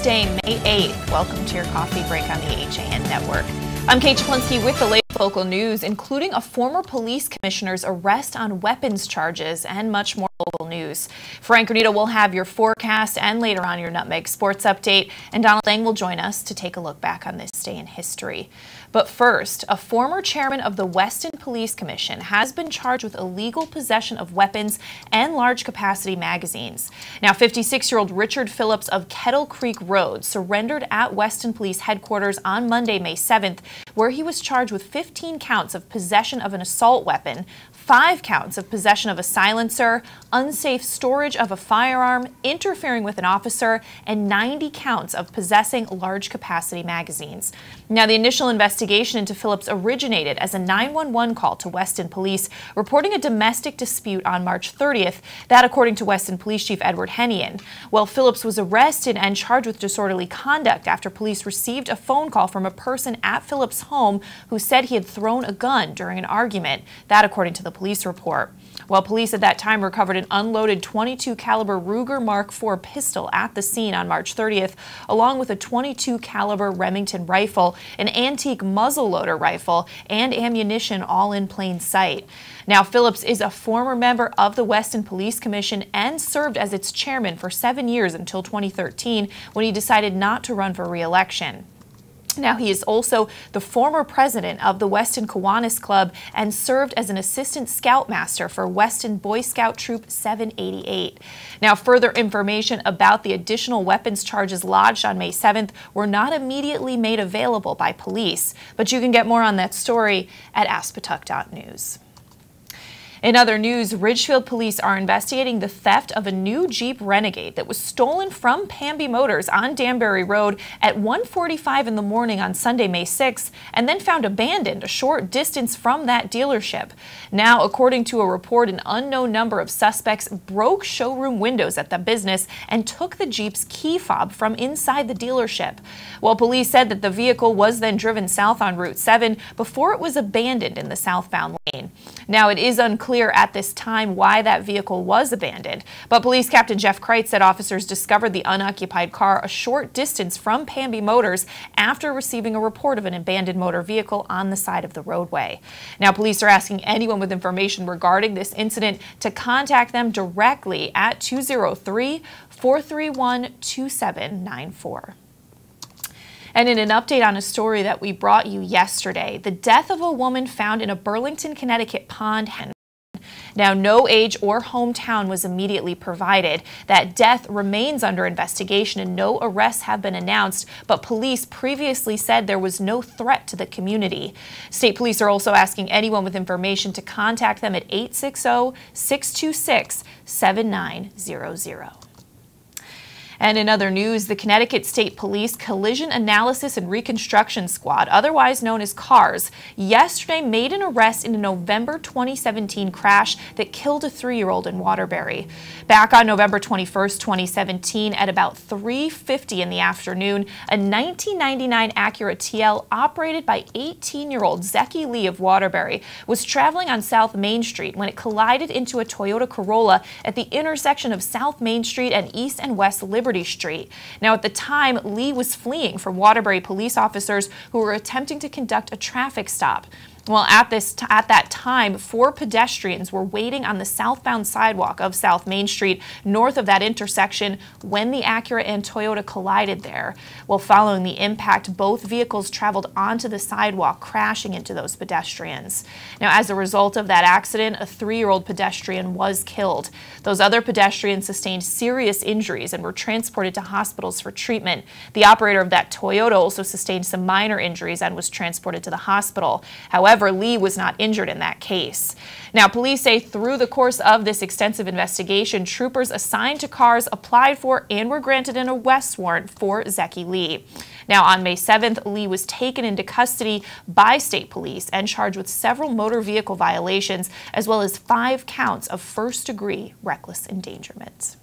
Tuesday, May 8th. Welcome to your coffee break on the HAN Network. I'm Kate Czaplinski with the latest local news, including a former police commissioner's arrest on weapons charges and much more local news. Frank Granito will have your forecast and later on your Nutmeg Sports Update, and Donald Lang will join us to take a look back on this day in history. But first, a former chairman of the Weston Police Commission has been charged with illegal possession of weapons and large capacity magazines. Now, 56-year-old Richard Phillips of Kettle Creek Road surrendered at Weston Police Headquarters on Monday, May 7th, where he was charged with 15 counts of possession of an assault weapon, 5 counts of possession of a silencer, unsafe storage of a firearm, interfering with an officer, and 90 counts of possessing large capacity magazines. Now, the initial investigation into Phillips originated as a 911 call to Weston Police reporting a domestic dispute on March 30th, that according to Weston Police Chief Edward Hennian. Well, Phillips was arrested and charged with disorderly conduct after police received a phone call from a person at Phillips' home who said he had thrown a gun during an argument, that according to the police report. Well, police at that time recovered an unloaded .22 caliber Ruger Mark IV pistol at the scene on March 30th, along with a .22 caliber Remington rifle, an antique muzzleloader rifle, and ammunition, all in plain sight. Now, Phillips is a former member of the Weston Police Commission and served as its chairman for 7 years until 2013, when he decided not to run for re-election. Now, he is also the former president of the Weston Kiwanis Club and served as an assistant scoutmaster for Weston Boy Scout Troop 788. Now, further information about the additional weapons charges lodged on May 7th were not immediately made available by police, but you can get more on that story at aspetuck.news. In other news, Ridgefield police are investigating the theft of a new Jeep Renegade that was stolen from Pamby Motors on Danbury Road at 1:45 in the morning on Sunday, May 6th, and then found abandoned a short distance from that dealership. Now, according to a report, an unknown number of suspects broke showroom windows at the business and took the Jeep's key fob from inside the dealership. Well, police said that the vehicle was then driven south on Route 7 before it was abandoned in the southbound lane. Now, it is unclear at this time why that vehicle was abandoned, but Police Captain Jeff Kreitz said officers discovered the unoccupied car a short distance from Pamby Motors after receiving a report of an abandoned motor vehicle on the side of the roadway. Now, police are asking anyone with information regarding this incident to contact them directly at 203-431-2794. And in an update on a story that we brought you yesterday, the death of a woman found in a Burlington, Connecticut pond. Now, no age or hometown was immediately provided. That death remains under investigation and no arrests have been announced, but police previously said there was no threat to the community. State police are also asking anyone with information to contact them at 860-626-7900. And in other news, the Connecticut State Police Collision Analysis and Reconstruction Squad, otherwise known as CARS, yesterday made an arrest in a November 2017 crash that killed a 3-year-old in Waterbury. Back on November 21st, 2017, at about 3:50 in the afternoon, a 1999 Acura TL operated by 18-year-old Zeki Lee of Waterbury was traveling on South Main Street when it collided into a Toyota Corolla at the intersection of South Main Street and East and West Liberty Street. Now, at the time, Lee was fleeing from Waterbury police officers who were attempting to conduct a traffic stop. Well, at that time, 4 pedestrians were waiting on the southbound sidewalk of South Main Street north of that intersection when the Acura and Toyota collided there. Well, following the impact, both vehicles traveled onto the sidewalk, crashing into those pedestrians. Now, as a result of that accident, a 3-year-old pedestrian was killed. Those other pedestrians sustained serious injuries and were transported to hospitals for treatment. The operator of that Toyota also sustained some minor injuries and was transported to the hospital. However, Lee was not injured in that case. Now, police say through the course of this extensive investigation, troopers assigned to CARS applied for and were granted an arrest warrant for Zeki Lee. Now, on May 7th, Lee was taken into custody by state police and charged with several motor vehicle violations, as well as 5 counts of first-degree reckless endangerment.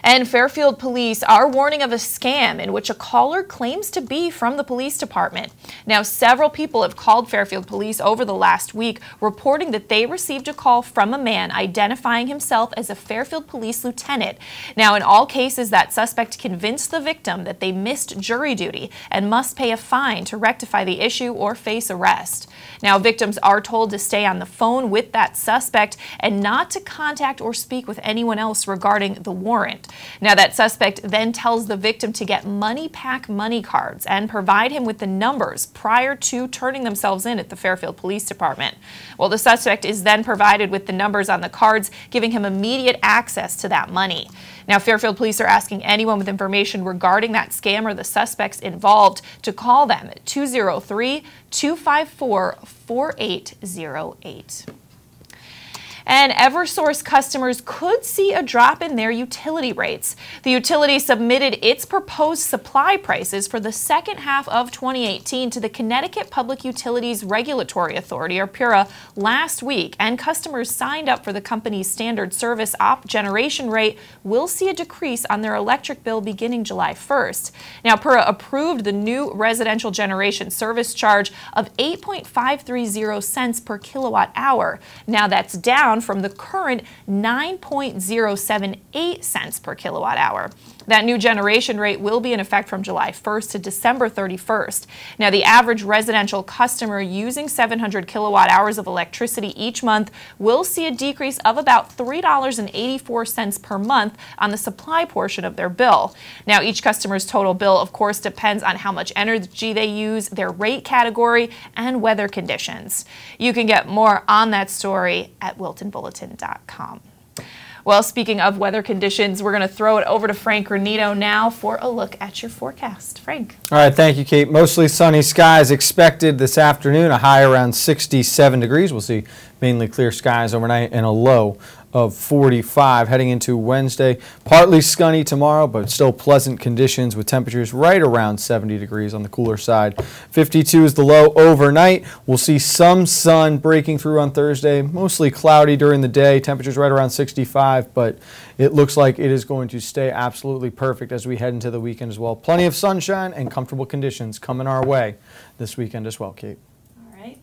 And Fairfield police are warning of a scam in which a caller claims to be from the police department. Now, several people have called Fairfield police over the last week, reporting that they received a call from a man identifying himself as a Fairfield police lieutenant. Now, in all cases, that suspect convinced the victim that they missed jury duty and must pay a fine to rectify the issue or face arrest. Now, victims are told to stay on the phone with that suspect and not to contact or speak with anyone else regarding the warrant. Now, that suspect then tells the victim to get money pack money cards and provide him with the numbers prior to turning themselves in at the Fairfield Police Department. Well, the suspect is then provided with the numbers on the cards, giving him immediate access to that money. Now, Fairfield police are asking anyone with information regarding that scam or the suspects involved to call them at 203-254-4808. And Eversource customers could see a drop in their utility rates. The utility submitted its proposed supply prices for the second half of 2018 to the Connecticut Public Utilities Regulatory Authority, or PURA, last week, and customers signed up for the company's standard service op generation rate will see a decrease on their electric bill beginning July 1st. Now, PURA approved the new residential generation service charge of 8.530 cents per kilowatt hour. Now, that's down from the current 9.078 cents per kilowatt hour. That new generation rate will be in effect from July 1st to December 31st. Now, the average residential customer using 700 kilowatt hours of electricity each month will see a decrease of about $3.84 per month on the supply portion of their bill. Now, each customer's total bill, of course, depends on how much energy they use, their rate category, and weather conditions. You can get more on that story at wiltonbulletin.com. Well, speaking of weather conditions, we're going to throw it over to Frank Granito now for a look at your forecast. Frank. All right, thank you, Kate. Mostly sunny skies expected this afternoon, a high around 67 degrees. We'll see mainly clear skies overnight and a low of 45 heading into Wednesday. Partly sunny tomorrow, but still pleasant conditions with temperatures right around 70 degrees on the cooler side. 52 is the low overnight. We'll see some sun breaking through on Thursday, mostly cloudy during the day. Temperatures right around 65, but it looks like it is going to stay absolutely perfect as we head into the weekend as well. Plenty of sunshine and comfortable conditions coming our way this weekend as well, Kate.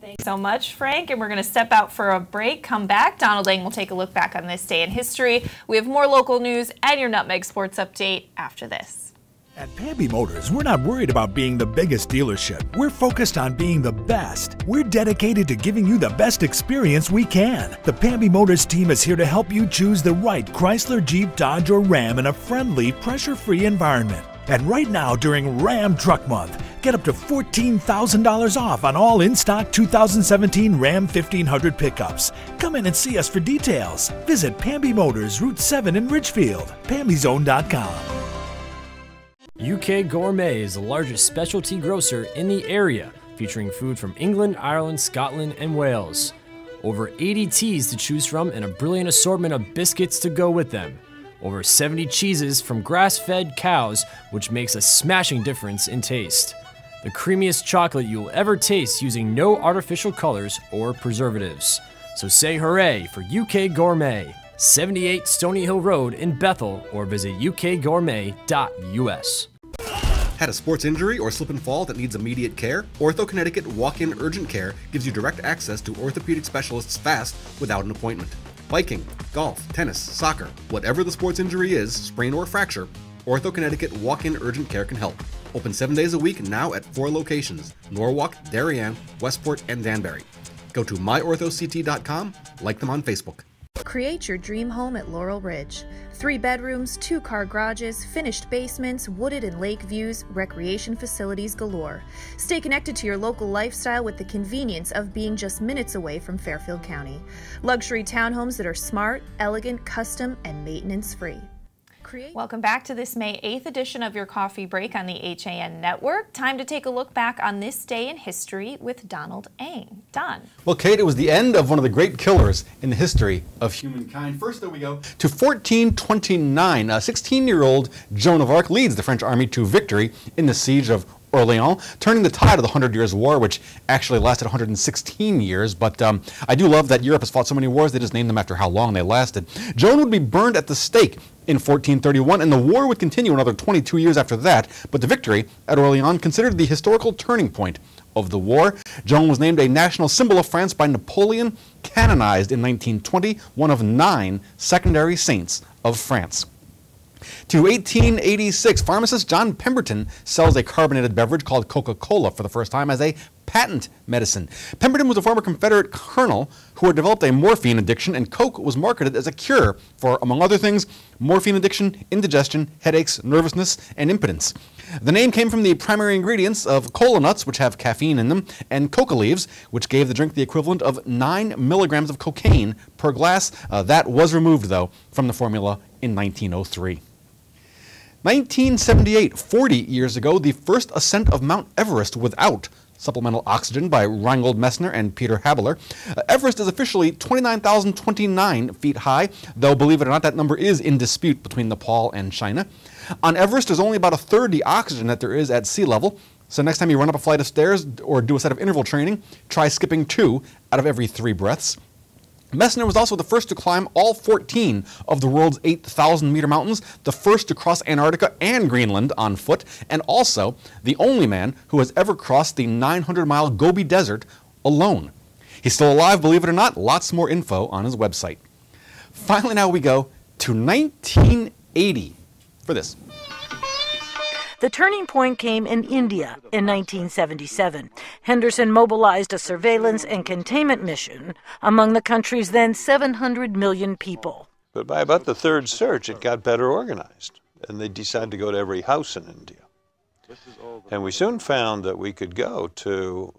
Thanks so much, Frank. And we're going to step out for a break. Come back. Donald Lang will take a look back on this day in history. We have more local news and your Nutmeg Sports Update after this. At Pamby Motors, we're not worried about being the biggest dealership. We're focused on being the best. We're dedicated to giving you the best experience we can. The Pamby Motors team is here to help you choose the right Chrysler, Jeep, Dodge, or Ram in a friendly, pressure-free environment. And right now, during Ram Truck Month, get up to $14,000 off on all in-stock 2017 Ram 1500 pickups. Come in and see us for details. Visit Pamby Motors, Route 7 in Ridgefield, PambyZone.com. UK Gourmet is the largest specialty grocer in the area, featuring food from England, Ireland, Scotland, and Wales. Over 80 teas to choose from and a brilliant assortment of biscuits to go with them. Over 70 cheeses from grass-fed cows, which makes a smashing difference in taste. The creamiest chocolate you'll ever taste using no artificial colors or preservatives. So say hooray for UK Gourmet, 78 Stony Hill Road in Bethel, or visit ukgourmet.us. Had a sports injury or slip and fall that needs immediate care? Ortho Connecticut Walk-In Urgent Care gives you direct access to orthopedic specialists fast without an appointment. Biking, golf, tennis, soccer, whatever the sports injury is, sprain or fracture, Ortho Connecticut Walk-In Urgent Care can help. Open 7 days a week now at 4 locations: Norwalk, Darien, Westport, and Danbury. Go to myorthoct.com, like them on Facebook. Create your dream home at Laurel Ridge. 3 bedrooms, 2-car garages, finished basements, wooded and lake views, recreation facilities galore. Stay connected to your local lifestyle with the convenience of being just minutes away from Fairfield County. Luxury townhomes that are smart, elegant, custom, and maintenance-free. Welcome back to this May 8th edition of your Coffee Break on the HAN Network. Time to take a look back on this day in history with Donald Ang. Don. Well, Kate, it was the end of one of the great killers in the history of humankind. First, though, we go to 1429. A 16-year-old Joan of Arc leads the French army to victory in the siege of Orleans, turning the tide of the 100 Years' War, which actually lasted 116 years. But I do love that Europe has fought so many wars, they just named them after how long they lasted. Joan would be burned at the stake in 1431, and the war would continue another 22 years after that, but the victory at Orleans considered the historical turning point of the war. Joan was named a national symbol of France by Napoleon, canonized in 1920, one of 9 secondary saints of France. To 1886, pharmacist John Pemberton sells a carbonated beverage called Coca-Cola for the first time as a patent medicine. Pemberton was a former Confederate colonel who had developed a morphine addiction, and Coke was marketed as a cure for, among other things, morphine addiction, indigestion, headaches, nervousness, and impotence. The name came from the primary ingredients of cola nuts, which have caffeine in them, and coca leaves, which gave the drink the equivalent of 9 milligrams of cocaine per glass. That was removed, though, from the formula in 1903. 1978, 40 years ago, the first ascent of Mount Everest without supplemental oxygen by Reingold Messner and Peter Habeler. Everest is officially 29,029 feet high, though believe it or not, that number is in dispute between Nepal and China. On Everest, there's only about 1/3 the oxygen that there is at sea level, so next time you run up a flight of stairs or do a set of interval training, try skipping 2 out of every 3 breaths. Messner was also the first to climb all 14 of the world's 8,000-meter mountains, the first to cross Antarctica and Greenland on foot, and also the only man who has ever crossed the 900-mile Gobi Desert alone. He's still alive, believe it or not. Lots more info on his website. Finally, now we go to 1980 for this. The turning point came in India in 1977. Henderson mobilized a surveillance and containment mission among the country's then 700 million people. But by about the 3rd search, it got better organized, and they decided to go to every house in India. And we soon found that we could go to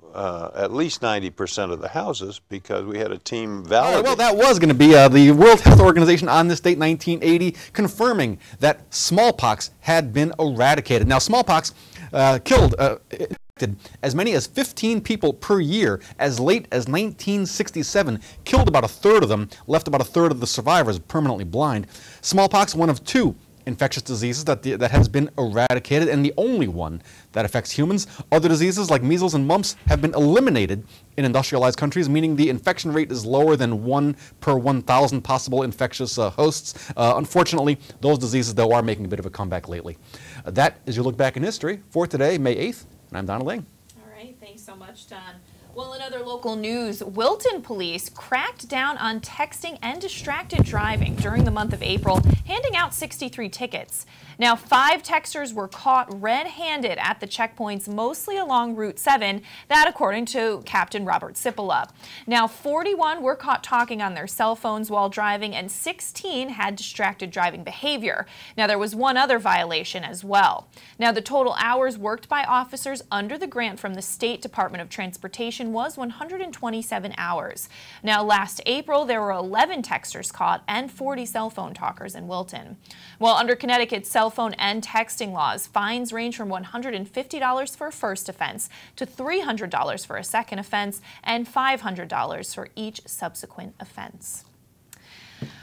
at least 90% of the houses because we had a team validate. Well, that was going to be the World Health Organization on this date, 1980, confirming that smallpox had been eradicated. Now, smallpox killed as many as 15 people per year as late as 1967, killed about 1/3 of them, left about 1/3 of the survivors permanently blind. Smallpox, one of 2 infectious diseases that has been eradicated, and the only one that affects humans. Other diseases like measles and mumps have been eliminated in industrialized countries, meaning the infection rate is lower than 1 per 1,000 possible infectious hosts. Unfortunately, those diseases, though, are making a bit of a comeback lately. That is your look back in history for today, May 8th, and I'm Donald Lang. All right, thanks so much, Don. Well, in other local news, Wilton police cracked down on texting and distracted driving during the month of April, handing out 63 tickets. Now, 5 texters were caught red-handed at the checkpoints, mostly along Route 7, that according to Captain Robert Cipolla. Now, 41 were caught talking on their cell phones while driving, and 16 had distracted driving behavior. Now, there was one other violation as well. Now, the total hours worked by officers under the grant from the State Department of Transportation was 127 hours. Now, last April, there were 11 texters caught and 40 cell phone talkers in Wilton. Well, under Connecticut's cell phone and texting laws, fines range from $150 for a first offense to $300 for a second offense and $500 for each subsequent offense.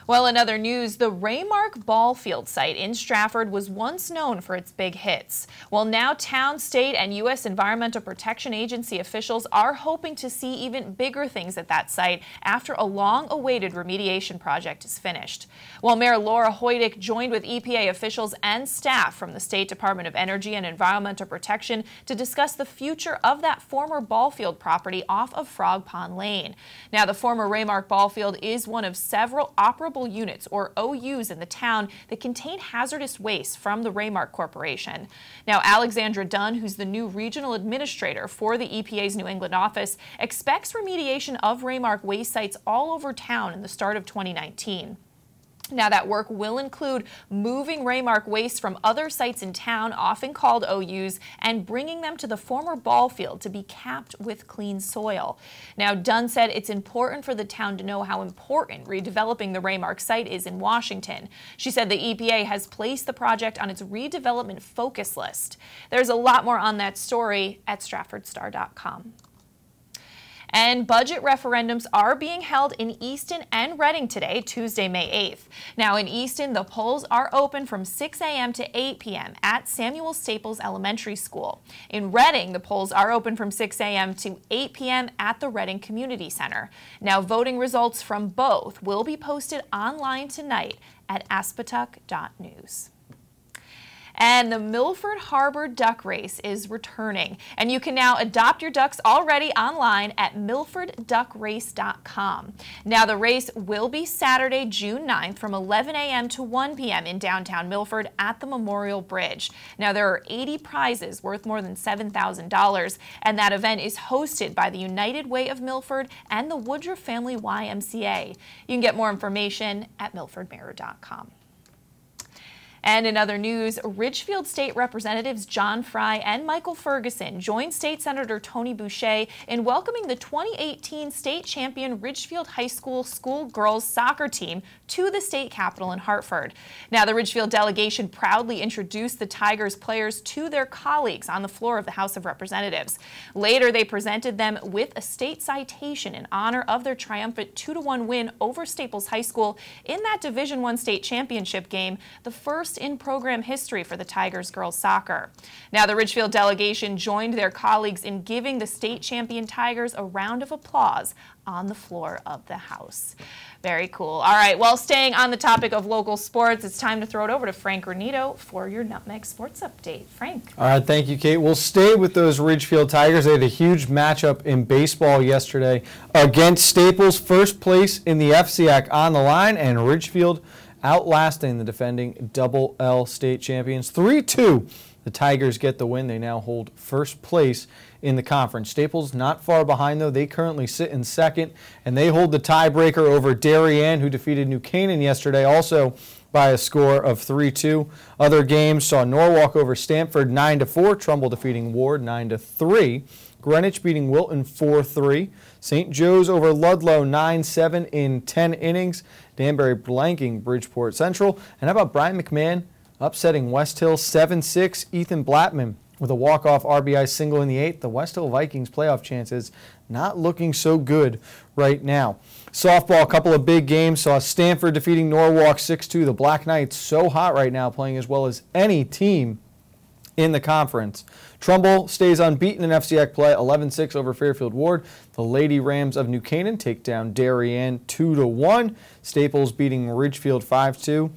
Well, in other news, the Raymark ball field site in Stratford was once known for its big hits. Well, now town, state, and U.S. Environmental Protection Agency officials are hoping to see even bigger things at that site after a long-awaited remediation project is finished. Well, Mayor Laura Hoydick joined with EPA officials and staff from the State Department of Energy and Environmental Protection to discuss the future of that former ball field property off of Frog Pond Lane. Now, the former Raymark ball field is one of several operable units, or OUs, in the town that contain hazardous waste from the Raymark Corporation. Now, Alexandra Dunn, who's the new regional administrator for the EPA's New England office, expects remediation of Raymark waste sites all over town in the start of 2019. Now, that work will include moving Raymark waste from other sites in town, often called OUs, and bringing them to the former ball field to be capped with clean soil. Now, Dunn said it's important for the town to know how important redeveloping the Raymark site is in Washington. She said the EPA has placed the project on its redevelopment focus list. There's a lot more on that story at StratfordStar.com. And budget referendums are being held in Easton and Reading today, Tuesday, May 8th. Now in Easton, the polls are open from 6 a.m. to 8 p.m. at Samuel Staples Elementary School. In Reading, the polls are open from 6 a.m. to 8 p.m. at the Reading Community Center. Now voting results from both will be posted online tonight at aspetuck.news. And the Milford Harbor Duck Race is returning, and you can now adopt your ducks already online at milfordduckrace.com. Now the race will be Saturday, June 9th from 11 a.m. to 1 p.m. in downtown Milford at the Memorial Bridge. Now there are 80 prizes worth more than $7,000, and that event is hosted by the United Way of Milford and the Woodruff Family YMCA. You can get more information at milfordmirror.com. And in other news, Ridgefield State Representatives John Fry and Michael Ferguson joined State Senator Tony Boucher in welcoming the 2018 state champion Ridgefield High School schoolgirls soccer team to the state capitol in Hartford. Now, the Ridgefield delegation proudly introduced the Tigers players to their colleagues on the floor of the House of Representatives. Later, they presented them with a state citation in honor of their triumphant 2-1 win over Staples High School in that Division I state championship game, the first in program history for the Tigers girls soccer. Now, the Ridgefield delegation joined their colleagues in giving the state champion Tigers a round of applause on the floor of the House. Very cool. All right, well, staying on the topic of local sports, it's time to throw it over to Frank Granito for your Nutmeg Sports Update. Frank. All right, thank you, Kate. We'll stay with those Ridgefield Tigers. They had a huge matchup in baseball yesterday against Staples, first place in the FCAC on the line, and Ridgefield outlasting the defending Double L state champions. 3-2, the Tigers get the win. They now hold first place in the conference. Staples not far behind, though. They currently sit in second, and they hold the tiebreaker over Darien, who defeated New Canaan yesterday, also by a score of 3-2. Other games saw Norwalk over Stamford 9-4, Trumbull defeating Ward 9-3, Greenwich beating Wilton 4-3, St. Joe's over Ludlow 9-7 in 10 innings, Danbury blanking Bridgeport Central, and how about Brian McMahon upsetting West Hill 7-6, Ethan Blattman with a walk-off RBI single in the 8th. The West Hill Vikings playoff chances not looking so good right now. Softball, a couple of big games, saw Stanford defeating Norwalk 6-2. The Black Knights so hot right now, playing as well as any team in the conference. Trumbull stays unbeaten in FCAC play, 11-6 over Fairfield Ward. The Lady Rams of New Canaan take down Darien 2-1. Staples beating Ridgefield 5-2.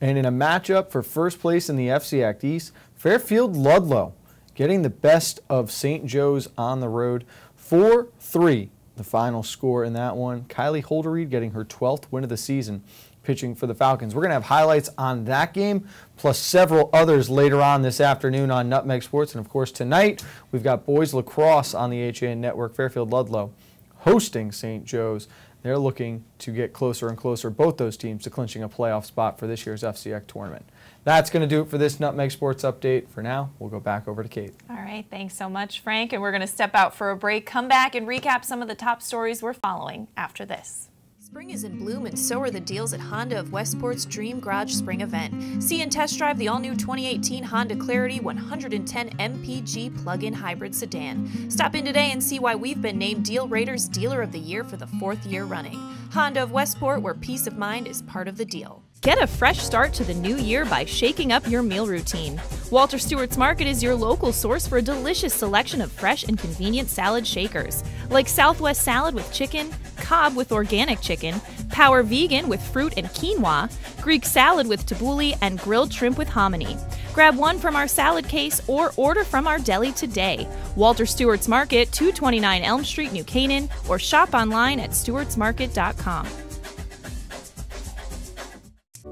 And in a matchup for first place in the FCAC East, Fairfield Ludlow getting the best of St. Joe's on the road, 4-3. The final score in that one. Kylie Holderried getting her 12th win of the season, pitching for the Falcons. We're going to have highlights on that game, plus several others later on this afternoon on Nutmeg Sports. And, of course, tonight we've got boys lacrosse on the HAN Network. Fairfield Ludlow hosting St. Joe's. They're looking to get closer and closer, both those teams, to clinching a playoff spot for this year's FCAC tournament. That's going to do it for this Nutmeg Sports Update. For now, we'll go back over to Kate. All right, thanks so much, Frank. And we're going to step out for a break, come back and recap some of the top stories we're following after this. Spring is in bloom, and so are the deals at Honda of Westport's Dream Garage Spring event. See and test drive the all-new 2018 Honda Clarity 110 MPG plug-in hybrid sedan. Stop in today and see why we've been named Deal Rater's Dealer of the Year for the 4th year running. Honda of Westport, where peace of mind is part of the deal. Get a fresh start to the new year by shaking up your meal routine. Walter Stewart's Market is your local source for a delicious selection of fresh and convenient salad shakers, like Southwest salad with chicken, Cobb with organic chicken, Power Vegan with fruit and quinoa, Greek salad with tabbouleh, and grilled shrimp with hominy. Grab one from our salad case or order from our deli today. Walter Stewart's Market, 229 Elm Street, New Canaan, or shop online at stewartsmarket.com.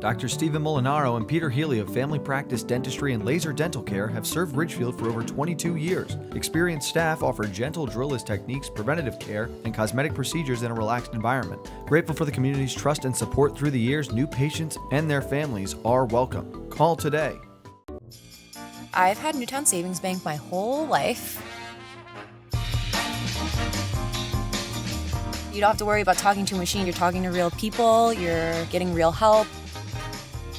Dr. Stephen Molinaro and Peter Healy of Family Practice Dentistry and Laser Dental Care have served Ridgefield for over 22 years. Experienced staff offer gentle drillless techniques, preventative care, and cosmetic procedures in a relaxed environment. Grateful for the community's trust and support through the years, new patients and their families are welcome. Call today. I've had Newtown Savings Bank my whole life. You don't have to worry about talking to a machine. You're talking to real people. You're getting real help.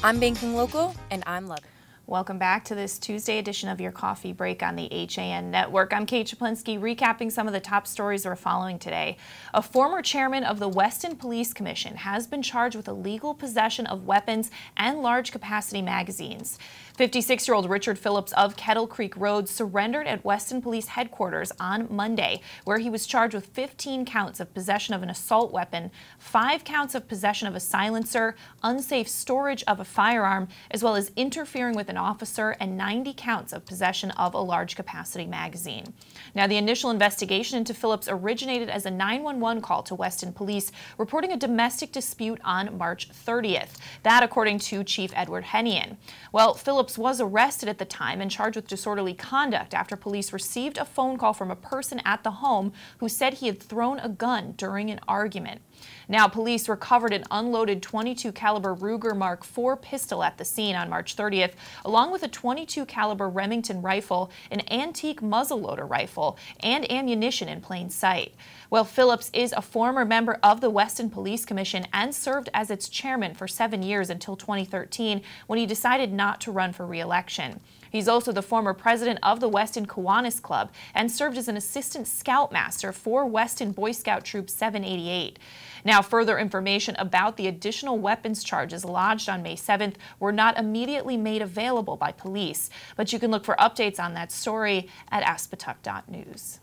I'm banking local, and I'm loving it. Welcome back to this Tuesday edition of your coffee break on the HAN Network. I'm Kate Czaplinski, recapping some of the top stories we're following today. A former chairman of the Weston Police Commission has been charged with illegal possession of weapons and large capacity magazines. 56-year-old Richard Phillips of Kettle Creek Road surrendered at Weston Police Headquarters on Monday, where he was charged with 15 counts of possession of an assault weapon, 5 counts of possession of a silencer, unsafe storage of a firearm, as well as interfering with an officer, and 90 counts of possession of a large capacity magazine. Now, the initial investigation into Phillips originated as a 911 call to Weston Police reporting a domestic dispute on March 30th. That, according to Chief Edward Hennian. Well, Phillips was arrested at the time and charged with disorderly conduct after police received a phone call from a person at the home who said he had thrown a gun during an argument. Now, police recovered an unloaded .22 caliber Ruger Mark IV pistol at the scene on March 30th, along with a .22 caliber Remington rifle, an antique muzzleloader rifle, and ammunition in plain sight. Well, Phillips is a former member of the Weston Police Commission and served as its chairman for 7 years until 2013, when he decided not to run for re-election. He's also the former president of the Weston Kiwanis Club and served as an assistant scoutmaster for Weston Boy Scout Troop 788. Now, further information about the additional weapons charges lodged on May 7th were not immediately made available by police, but you can look for updates on that story at aspetuck.news.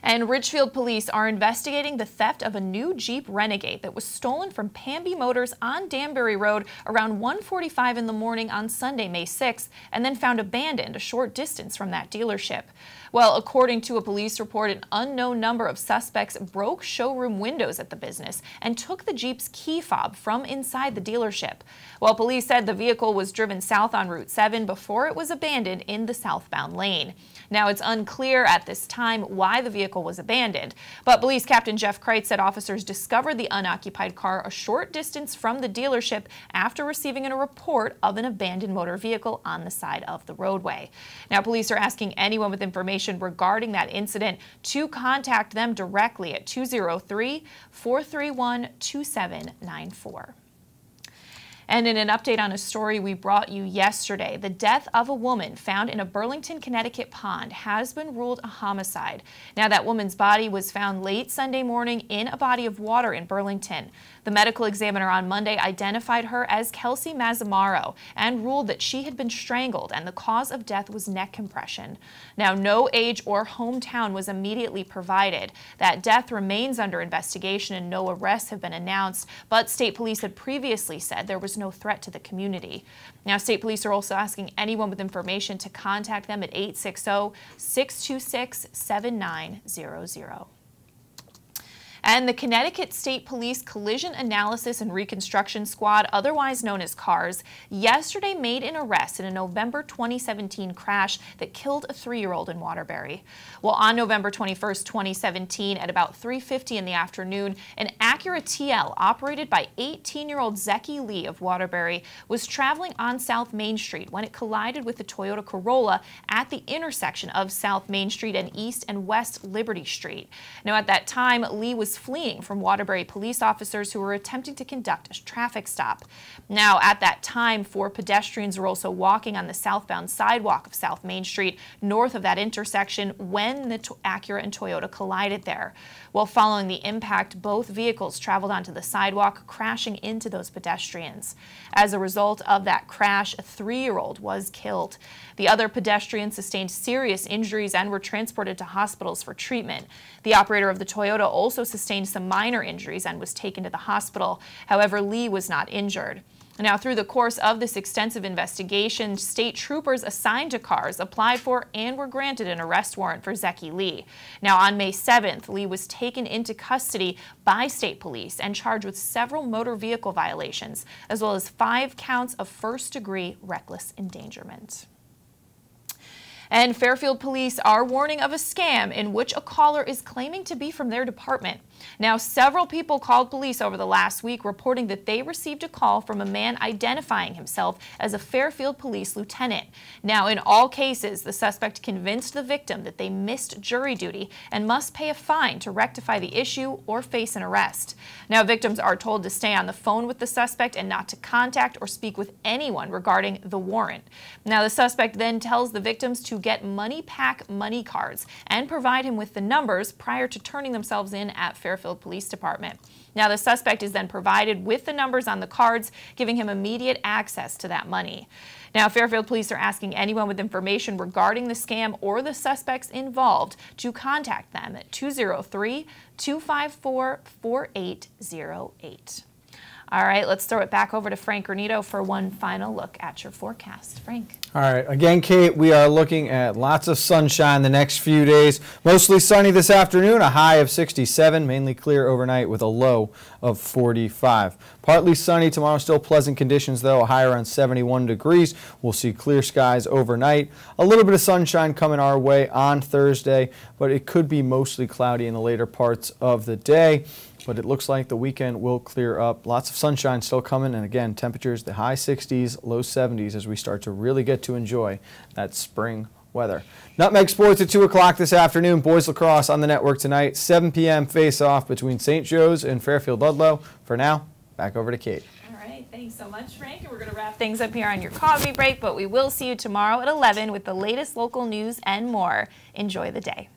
And Ridgefield police are investigating the theft of a new Jeep Renegade that was stolen from Pamby Motors on Danbury Road around 1:45 in the morning on Sunday, May 6th, and then found abandoned a short distance from that dealership. Well, according to a police report, an unknown number of suspects broke showroom windows at the business and took the Jeep's key fob from inside the dealership. Well, police said the vehicle was driven south on Route 7 before it was abandoned in the southbound lane. Now, it's unclear at this time why the vehicle was abandoned, but Police Captain Jeff Kreitz said officers discovered the unoccupied car a short distance from the dealership after receiving a report of an abandoned motor vehicle on the side of the roadway. Now, police are asking anyone with information regarding that incident to contact them directly at 203-431-2794. And in an update on a story we brought you yesterday, the death of a woman found in a Burlington, Connecticut pond has been ruled a homicide. Now, that woman's body was found late Sunday morning in a body of water in Burlington. The medical examiner on Monday identified her as Kelsey Mazzamaro and ruled that she had been strangled and the cause of death was neck compression. Now, no age or hometown was immediately provided. That death remains under investigation and no arrests have been announced, but state police had previously said there was no threat to the community. Now, state police are also asking anyone with information to contact them at 860-626-7900. And the Connecticut State Police Collision Analysis and Reconstruction Squad, otherwise known as CARS, yesterday made an arrest in a November 2017 crash that killed a 3-year-old in Waterbury. Well, on November 21st, 2017, at about 3:50 in the afternoon, an Acura TL operated by 18-year-old Zeki Lee of Waterbury was traveling on South Main Street when it collided with the Toyota Corolla at the intersection of South Main Street and East and West Liberty Street. Now, at that time, Lee was fleeing from Waterbury police officers who were attempting to conduct a traffic stop. Now, at that time, 4 pedestrians were also walking on the southbound sidewalk of South Main Street north of that intersection when the Acura and Toyota collided there. Well, following the impact, both vehicles traveled onto the sidewalk, crashing into those pedestrians. As a result of that crash, a 3-year-old was killed. The other pedestrians sustained serious injuries and were transported to hospitals for treatment. The operator of the Toyota also sustained some minor injuries and was taken to the hospital. However, Lee was not injured. Now, through the course of this extensive investigation, state troopers assigned to CARS applied for and were granted an arrest warrant for Zeki Lee. Now, on May 7th, Lee was taken into custody by state police and charged with several motor vehicle violations, as well as 5 counts of first-degree reckless endangerment. And Fairfield police are warning of a scam in which a caller is claiming to be from their department. Now, several people called police over the last week reporting that they received a call from a man identifying himself as a Fairfield police lieutenant. Now, in all cases, the suspect convinced the victim that they missed jury duty and must pay a fine to rectify the issue or face an arrest. Now, victims are told to stay on the phone with the suspect and not to contact or speak with anyone regarding the warrant. Now, the suspect then tells the victims to get money pack money cards and provide him with the numbers prior to turning themselves in at Fairfield Police Department. Now, the suspect is then provided with the numbers on the cards, giving him immediate access to that money. Now, Fairfield police are asking anyone with information regarding the scam or the suspects involved to contact them at 203-254-4808. All right, let's throw it back over to Frank Granito for one final look at your forecast. Frank. All right, again, Kate, we are looking at lots of sunshine the next few days. Mostly sunny this afternoon, a high of 67, mainly clear overnight with a low of 45. Partly sunny tomorrow, still pleasant conditions though, a high around 71 degrees. We'll see clear skies overnight. A little bit of sunshine coming our way on Thursday, but it could be mostly cloudy in the later parts of the day. But it looks like the weekend will clear up. Lots of sunshine still coming, and again, temperatures the high 60s, low 70s as we start to really get to enjoy that spring weather. Nutmeg Sports at 2 o'clock this afternoon. Boys lacrosse on the network tonight. 7 p.m. face-off between St. Joe's and Fairfield Ludlow. For now, back over to Kate. All right, thanks so much, Frank. And we're going to wrap things up here on your coffee break, but we will see you tomorrow at 11 with the latest local news and more. Enjoy the day.